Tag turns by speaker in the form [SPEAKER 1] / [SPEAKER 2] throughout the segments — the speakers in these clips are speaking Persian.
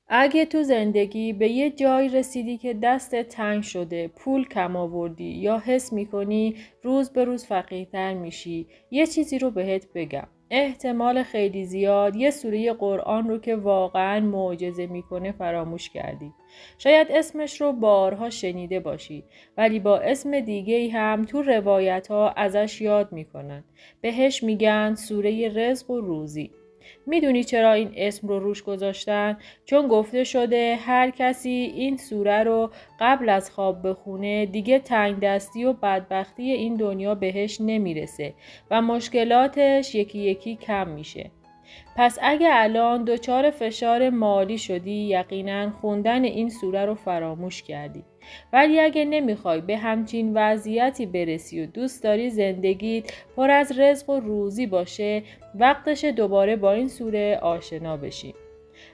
[SPEAKER 1] اگه تو زندگی به یه جایی رسیدی که دستت تنگ شده، پول کم آوردی یا حس میکنی روز به روز فقیرتر میشی، یه چیزی رو بهت بگم. احتمال خیلی زیاد یه سوره قرآن رو که واقعاً معجزه میکنه فراموش کردی. شاید اسمش رو بارها شنیده باشی، ولی با اسم دیگه‌ای هم تو روایت ها ازش یاد میکنن. بهش میگن سوره رزق و روزی. میدونی چرا این اسم رو روش گذاشتن؟ چون گفته شده هر کسی این سوره رو قبل از خواب بخونه دیگه تنگ دستی و بدبختی این دنیا بهش نمیرسه و مشکلاتش یکی یکی کم میشه. پس اگه الان دچار فشار مالی شدی، یقینا خوندن این سوره رو فراموش کردی. ولی اگه نمیخوای به همچین وضعیتی برسی و دوست داری زندگیت پر از رزق و روزی باشه، وقتش دوباره با این سوره آشنا بشی.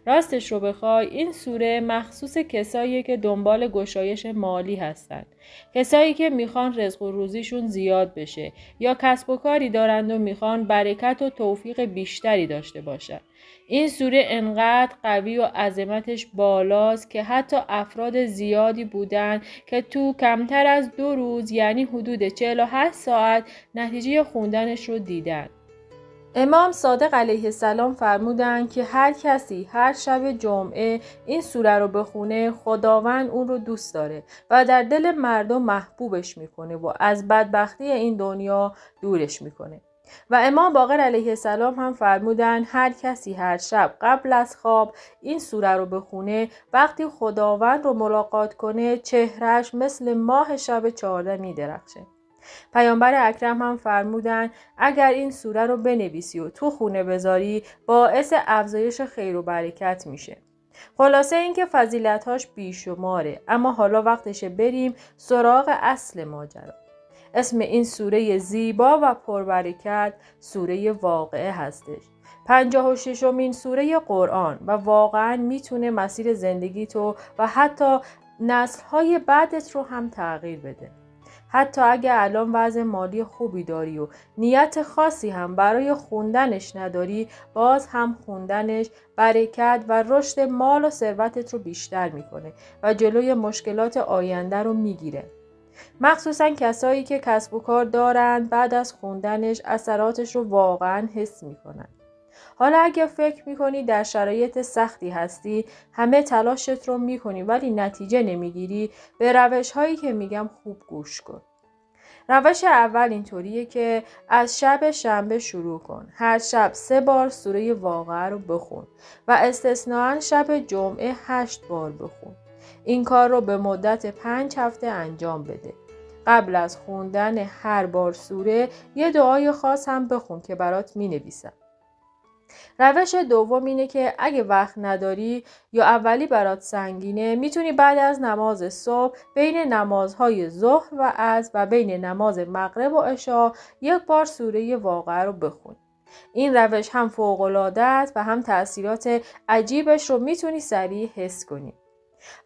[SPEAKER 1] راستش رو بخوای این سوره مخصوص کساییه که دنبال گشایش مالی هستن. کسایی که میخوان رزق و روزیشون زیاد بشه یا کسب و کاری دارند و میخوان برکت و توفیق بیشتری داشته باشن. این سوره انقدر قوی و عظمتش بالاست که حتی افراد زیادی بودن که تو کمتر از 2 روز یعنی حدود 48 ساعت نتیجه خوندنش رو دیدن. امام صادق علیه السلام فرمودند که هر کسی هر شب جمعه این سوره رو بخونه خداوند اون رو دوست داره و در دل مردم محبوبش میکنه و از بدبختی این دنیا دورش میکنه. و امام باقر علیه السلام هم فرمودند هر کسی هر شب قبل از خواب این سوره رو بخونه وقتی خداوند رو ملاقات کنه چهرهش مثل ماه شب 14 میدرخشه. پیامبر اکرم هم فرمودن اگر این سوره رو بنویسی و تو خونه بذاری باعث افزایش خیر و برکت میشه. خلاصه اینکه فضیلتاش بیشماره، اما حالا وقتشه بریم سراغ اصل ماجرا. اسم این سوره زیبا و پربرکت سوره واقعه هستش. 56مین سوره قرآن و واقعا میتونه مسیر زندگیتو و حتی نسل‌های بعدت رو هم تغییر بده. حتی اگه الان وضع مالی خوبی داری و نیت خاصی هم برای خوندنش نداری، باز هم خوندنش برکت و رشد مال و ثروتت رو بیشتر میکنه و جلوی مشکلات آینده رو میگیره. مخصوصا کسایی که کسب و کار دارند بعد از خوندنش اثراتش رو واقعا حس میکنن. حالا اگه فکر میکنی در شرایط سختی هستی، همه تلاشت رو میکنی ولی نتیجه نمیگیری، به روش هایی که میگم خوب گوش کن. روش اول اینطوریه که از شب شنبه شروع کن. هر شب 3 بار سوره واقعه رو بخون و استثناءً شب جمعه 8 بار بخون. این کار رو به مدت 5 هفته انجام بده. قبل از خوندن هر بار سوره یه دعای خاص هم بخون که برات مینویسم. روش دوم اینه که اگه وقت نداری یا اولی برات سنگینه، میتونی بعد از نماز صبح بین نمازهای ظهر و عصر و بین نماز مغرب و عشا 1 بار سوره واقعه رو بخونی. این روش هم فوق‌العاده است و هم تأثیرات عجیبش رو میتونی سریع حس کنی.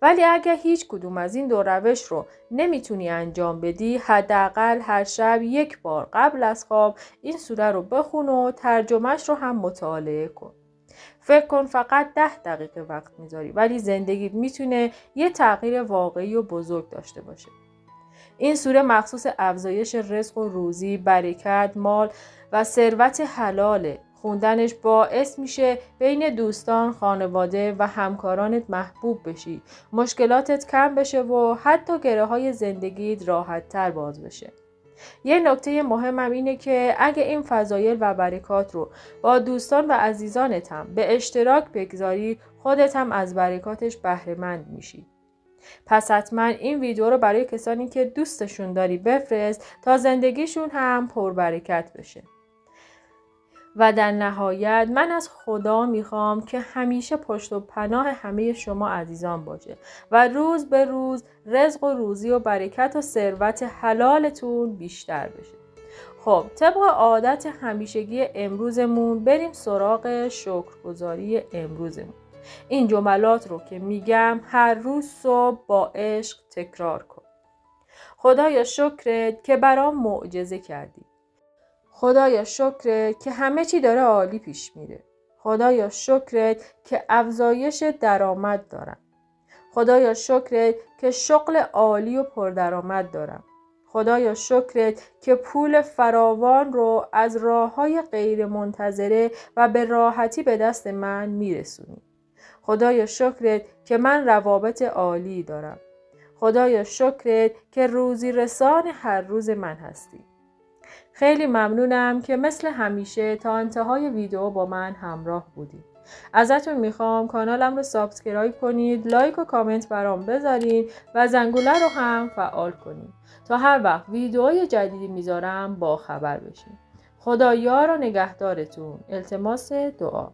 [SPEAKER 1] ولی اگه هیچ کدوم از این 2 روش رو نمیتونی انجام بدی، حداقل هر شب 1 بار قبل از خواب این سوره رو بخون و ترجمهش رو هم مطالعه کن. فکر کن فقط 10 دقیقه وقت میذاری ولی زندگیت میتونه یه تغییر واقعی و بزرگ داشته باشه. این سوره مخصوص افزایش رزق و روزی، برکت، مال و ثروت حلاله. خوندنش باعث میشه بین دوستان، خانواده و همکارانت محبوب بشی، مشکلاتت کم بشه و حتی گره‌های زندگیت راحت تر باز بشه. یه نکته مهمم اینه که اگه این فضایل و برکات رو با دوستان و عزیزانت هم به اشتراک بگذاری، خودت هم از برکاتش بهره مند میشی. پس حتما این ویدیو رو برای کسانی که دوستشون داری بفرست تا زندگیشون هم پربرکت بشه. و در نهایت من از خدا میخوام که همیشه پشت و پناه همه شما عزیزان باشه و روز به روز رزق و روزی و برکت و ثروت حلالتون بیشتر بشه. خب طبق عادت همیشگی امروزمون بریم سراغ شکرگزاری امروزمون. این جملات رو که میگم هر روز صبح با عشق تکرار کن. خدایا شکرت که برام معجزه کردی. خدایا شکرت که همه چی داره عالی پیش میره. خدایا شکرت که افزایش درآمد دارم. خدایا شکرت که شغل عالی و پردرآمد دارم. خدایا شکرت که پول فراوان رو از راه‌های غیر منتظره و به راحتی به دست من میرسونی. خدایا شکرت که من روابط عالی دارم. خدایا شکرت که روزی رسان هر روز من هستی. خیلی ممنونم که مثل همیشه تا انتهای ویدیو با من همراه بودید. ازتون میخوام کانالم رو سابسکرایب کنید، لایک و کامنت برام بذارین و زنگوله رو هم فعال کنید تا هر وقت ویدیوهای جدیدی میذارم با خبر بشین. خدا یار و نگهدارتون. التماس دعا.